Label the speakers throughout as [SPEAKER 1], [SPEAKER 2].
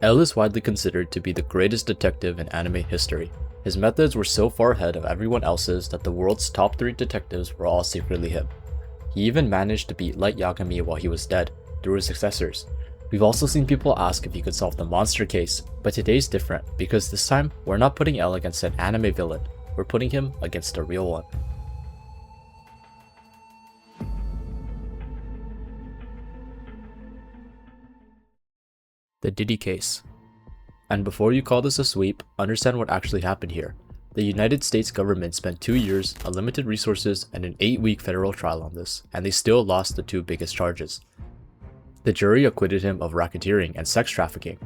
[SPEAKER 1] L is widely considered to be the greatest detective in anime history. His methods were so far ahead of everyone else's that the world's top 3 detectives were all secretly him. He even managed to beat Light Yagami while he was dead, through his successors. We've also seen people ask if he could solve the monster case, but today's different because this time we're not putting L against an anime villain, we're putting him against a real one. The Diddy Case. And before you call this a sweep, understand what actually happened here. The United States government spent 2 years, unlimited resources, and an 8-week federal trial on this, and they still lost the 2 biggest charges. The jury acquitted him of racketeering and sex trafficking.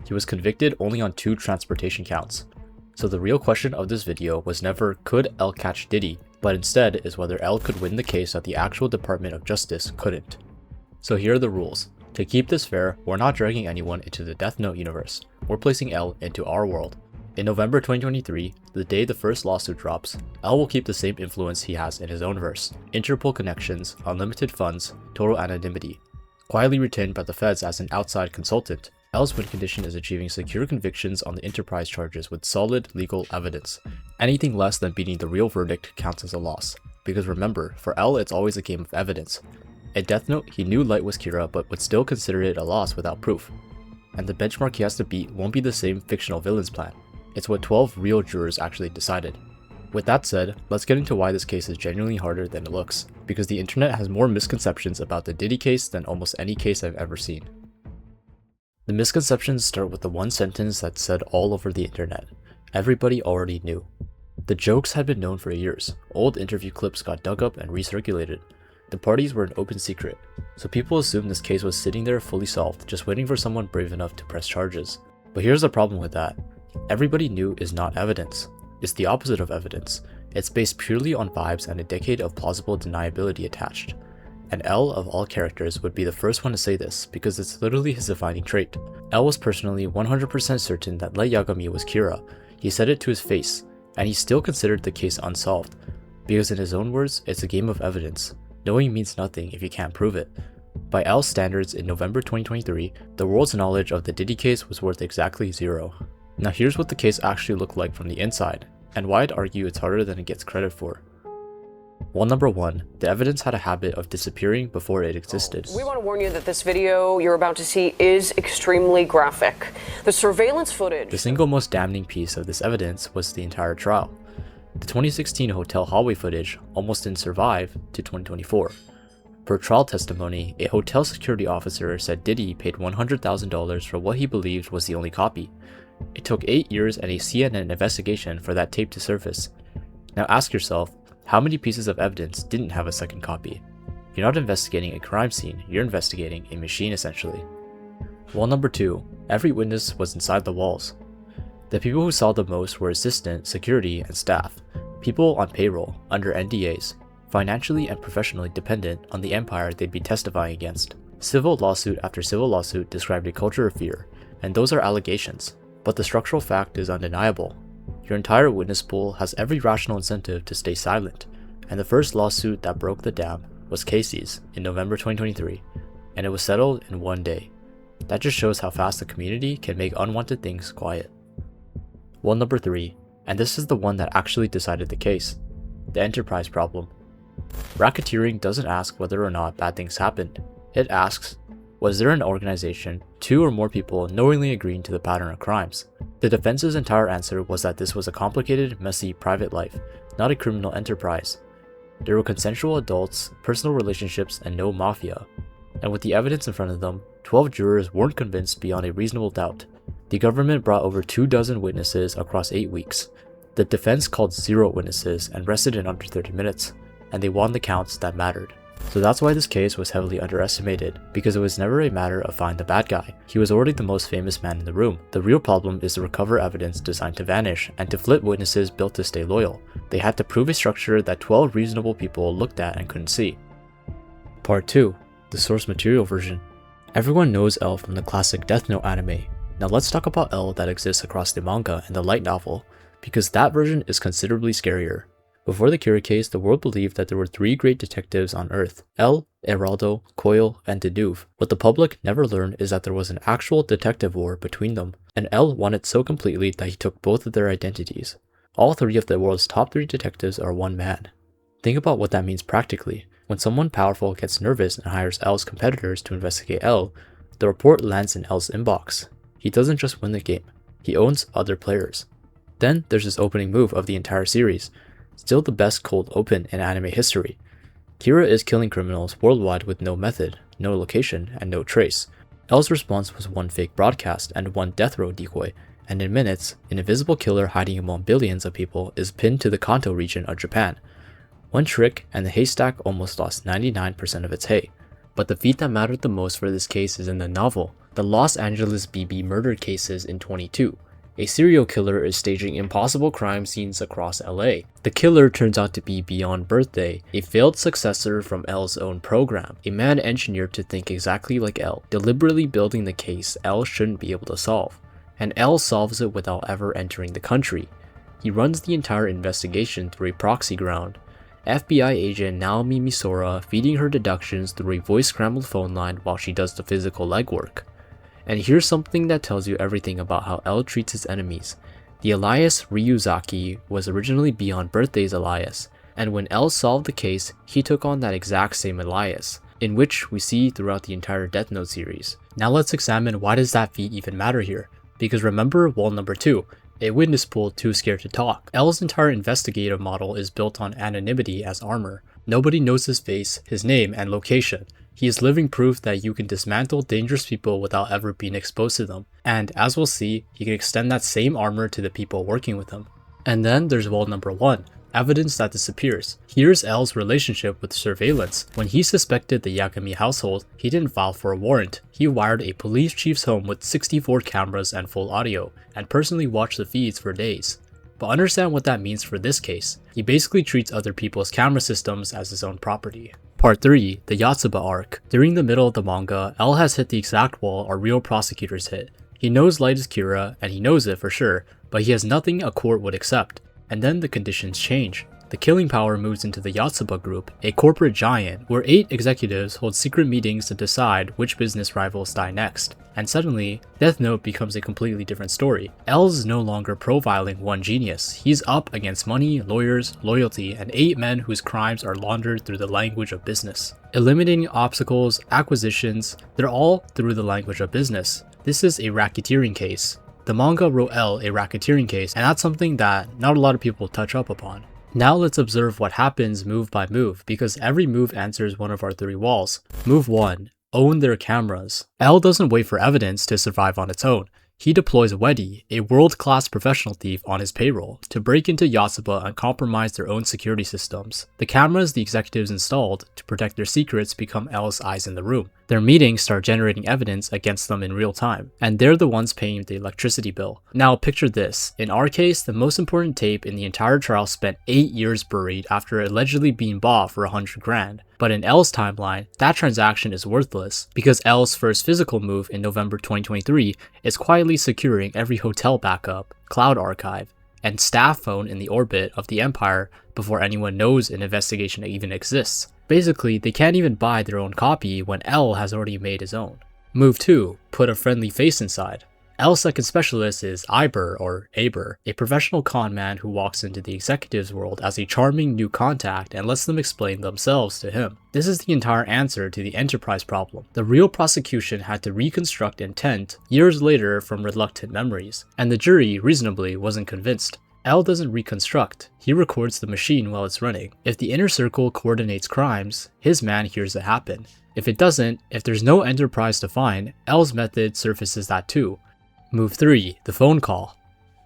[SPEAKER 1] He was convicted only on 2 transportation counts. So the real question of this video was never could L catch Diddy, but instead is whether L could win the case that the actual Department of Justice couldn't. So here are the rules. To keep this fair, we're not dragging anyone into the Death Note universe, we're placing L into our world. In November 2023, the day the first lawsuit drops, L will keep the same influence he has in his own verse, Interpol connections, unlimited funds, total anonymity. Quietly retained by the feds as an outside consultant, L's win condition is achieving secure convictions on the enterprise charges with solid legal evidence. Anything less than beating the real verdict counts as a loss, because remember, for L it's always a game of evidence. In Death Note, he knew Light was Kira but would still consider it a loss without proof. And the benchmark he has to beat won't be the same fictional villain's plan. It's what 12 real jurors actually decided. With that said, let's get into why this case is genuinely harder than it looks, because the internet has more misconceptions about the Diddy case than almost any case I've ever seen. The misconceptions start with the one sentence that's said all over the internet. Everybody already knew. The jokes had been known for years. Old interview clips got dug up and recirculated. The parties were an open secret, so people assumed this case was sitting there fully solved, just waiting for someone brave enough to press charges. But here's the problem with that. Everybody knew is not evidence. It's the opposite of evidence. It's based purely on vibes and a decade of plausible deniability attached. And L, of all characters, would be the first one to say this, because it's literally his defining trait. L was personally 100% certain that Light Yagami was Kira. He said it to his face, and he still considered the case unsolved, because in his own words, it's a game of evidence. Knowing means nothing if you can't prove it. By L's standards in November 2023, the world's knowledge of the Diddy case was worth exactly 0. Now here's what the case actually looked like from the inside, and why I'd argue it's harder than it gets credit for. Well, number 1, the evidence had a habit of disappearing before it existed.
[SPEAKER 2] We want to warn you that this video you're about to see is extremely graphic. The surveillance footage...
[SPEAKER 1] The single most damning piece of this evidence was the entire trial. The 2016 hotel hallway footage almost didn't survive to 2024. Per trial testimony, a hotel security officer said Diddy paid $100,000 for what he believed was the only copy. It took 8 years and a CNN investigation for that tape to surface. Now ask yourself, how many pieces of evidence didn't have a second copy? You're not investigating a crime scene, you're investigating a machine essentially. Well, number 2, every witness was inside the walls. The people who saw the most were assistant, security, and staff, people on payroll, under NDAs, financially and professionally dependent on the empire they'd be testifying against. Civil lawsuit after civil lawsuit described a culture of fear, and those are allegations, but the structural fact is undeniable. Your entire witness pool has every rational incentive to stay silent, and the first lawsuit that broke the dam was Casey's in November 2023, and it was settled in 1 day. That just shows how fast the community can make unwanted things quiet. Well, number 3, and this is the one that actually decided the case, the enterprise problem. Racketeering doesn't ask whether or not bad things happened. It asks, was there an organization, 2 or more people knowingly agreeing to the pattern of crimes? The defense's entire answer was that this was a complicated, messy private life, not a criminal enterprise. There were consensual adults, personal relationships, and no mafia. And with the evidence in front of them, 12 jurors weren't convinced beyond a reasonable doubt. The government brought over 24 witnesses across 8 weeks. The defense called 0 witnesses and rested in under 30 minutes, and they won the counts that mattered. So that's why this case was heavily underestimated, because it was never a matter of find the bad guy. He was already the most famous man in the room. The real problem is to recover evidence designed to vanish, and to flip witnesses built to stay loyal. They had to prove a structure that 12 reasonable people looked at and couldn't see. Part 2. The source material version. Everyone knows L from the classic Death Note anime. Now let's talk about L that exists across the manga and the light novel, because that version is considerably scarier. Before the Kira case, the world believed that there were 3 great detectives on Earth: L, Eraldo, Coyle, and Deduve. What the public never learned is that there was an actual detective war between them, and L won it so completely that he took both of their identities. All 3 of the world's top 3 detectives are one man. Think about what that means practically. When someone powerful gets nervous and hires L's competitors to investigate L, the report lands in L's inbox. He doesn't just win the game, he owns other players. Then there's this opening move of the entire series, still the best cold open in anime history. Kira is killing criminals worldwide with no method, no location, and no trace. L's response was 1 fake broadcast and 1 death row decoy, and in minutes, an invisible killer hiding among billions of people is pinned to the Kanto region of Japan. 1 trick and the haystack almost lost 99% of its hay. But the feat that mattered the most for this case is in the novel, the Los Angeles BB murder cases in 22. A serial killer is staging impossible crime scenes across LA. The killer turns out to be Beyond Birthday, a failed successor from L's own program, a man engineered to think exactly like L, deliberately building the case L shouldn't be able to solve. And L solves it without ever entering the country. He runs the entire investigation through a proxy ground. FBI agent Naomi Misora feeding her deductions through a voice-scrambled phone line while she does the physical legwork. And here's something that tells you everything about how L treats his enemies. The alias Ryuzaki was originally Beyond Birthday's alias, and when L solved the case, he took on that exact same alias, in which we see throughout the entire Death Note series. Now let's examine why does that feat even matter here, because remember wall number 2, a witness pool too scared to talk. L's entire investigative model is built on anonymity as armor. Nobody knows his face, his name, and location. He is living proof that you can dismantle dangerous people without ever being exposed to them. And as we'll see, he can extend that same armor to the people working with him. And then there's wall number 1, evidence that disappears. Here's L's relationship with surveillance. When he suspected the Yagami household, he didn't file for a warrant. He wired a police chief's home with 64 cameras and full audio, and personally watched the feeds for days. But understand what that means for this case. He basically treats other people's camera systems as his own property. Part 3, the Yotsuba arc. During the middle of the manga, L has hit the exact wall our real prosecutors hit. He knows Light is Kira, and he knows it for sure, but he has nothing a court would accept. And then the conditions change. The killing power moves into the Yotsuba group, a corporate giant, where 8 executives hold secret meetings to decide which business rivals die next. And suddenly, Death Note becomes a completely different story. L's is no longer profiling one genius. He's up against money, lawyers, loyalty, and 8 men whose crimes are laundered through the language of business. Eliminating obstacles, acquisitions, they're all through the language of business. This is a racketeering case. The manga wrote L a racketeering case, and that's something that not a lot of people touch up upon. Now let's observe what happens move by move, because every move answers one of our 3 walls. Move 1. Own their cameras. L doesn't wait for evidence to survive on its own. He deploys Weddy, a world-class professional thief on his payroll, to break into Yotsuba and compromise their own security systems. The cameras the executives installed to protect their secrets become L's eyes in the room. Their meetings start generating evidence against them in real time, and they're the ones paying the electricity bill. Now picture this. In our case, the most important tape in the entire trial spent 8 years buried after allegedly being bought for 100 grand. But in L's timeline, that transaction is worthless, because L's first physical move in November 2023 is quietly securing every hotel backup, cloud archive, and staff phone in the orbit of the Empire before anyone knows an investigation even exists. Basically, they can't even buy their own copy when L has already made his own. Move 2. Put a friendly face inside. L's second specialist is Aber, or Aber, a professional con man who walks into the executives world as a charming new contact and lets them explain themselves to him. This is the entire answer to the Enterprise problem. The real prosecution had to reconstruct intent years later from reluctant memories, and the jury, reasonably, wasn't convinced. L doesn't reconstruct, he records the machine while it's running. If the inner circle coordinates crimes, his man hears it happen. If it doesn't, if there's no Enterprise to find, L's method surfaces that too. Move 3. The phone call.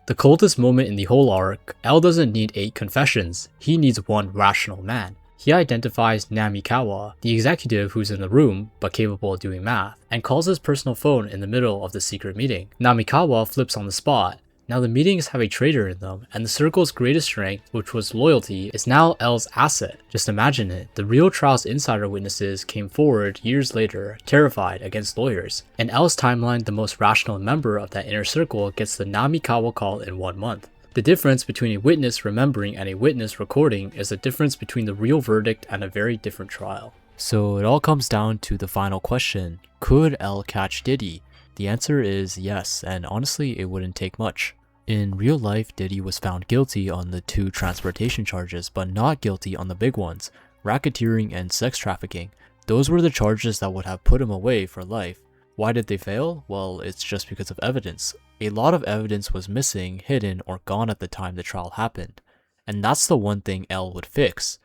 [SPEAKER 1] The coldest moment in the whole arc, L doesn't need 8 confessions, he needs 1 rational man. He identifies Namikawa, the executive who's in the room but capable of doing math, and calls his personal phone in the middle of the secret meeting. Namikawa flips on the spot. Now the meetings have a traitor in them, and the circle's greatest strength, which was loyalty, is now L's asset. Just imagine it, the real trial's insider witnesses came forward years later, terrified against lawyers. In L's timeline, the most rational member of that inner circle gets the Namikawa call in 1 month. The difference between a witness remembering and a witness recording is the difference between the real verdict and a very different trial. So it all comes down to the final question: could L catch Diddy? The answer is yes, and honestly it wouldn't take much. In real life, Diddy was found guilty on the 2 transportation charges, but not guilty on the big ones, racketeering and sex trafficking. Those were the charges that would have put him away for life. Why did they fail? Well, it's just because of evidence. A lot of evidence was missing, hidden, or gone at the time the trial happened. And that's the one thing L would fix.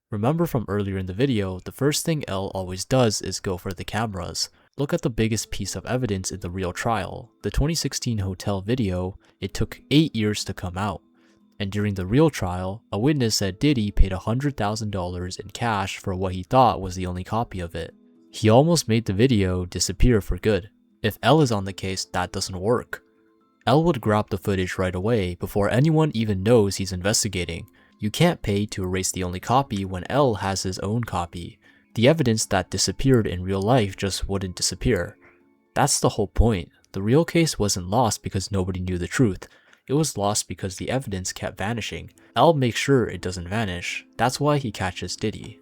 [SPEAKER 1] Remember from earlier in the video, the first thing L always does is go for the cameras. Look at the biggest piece of evidence in the real trial. The 2016 hotel video, it took 8 years to come out. And during the real trial, a witness said Diddy paid $100,000 in cash for what he thought was the only copy of it. He almost made the video disappear for good. If L is on the case, that doesn't work. L would grab the footage right away before anyone even knows he's investigating. You can't pay to erase the only copy when L has his own copy. The evidence that disappeared in real life just wouldn't disappear. That's the whole point. The real case wasn't lost because nobody knew the truth. It was lost because the evidence kept vanishing. L makes sure it doesn't vanish. That's why he catches Diddy.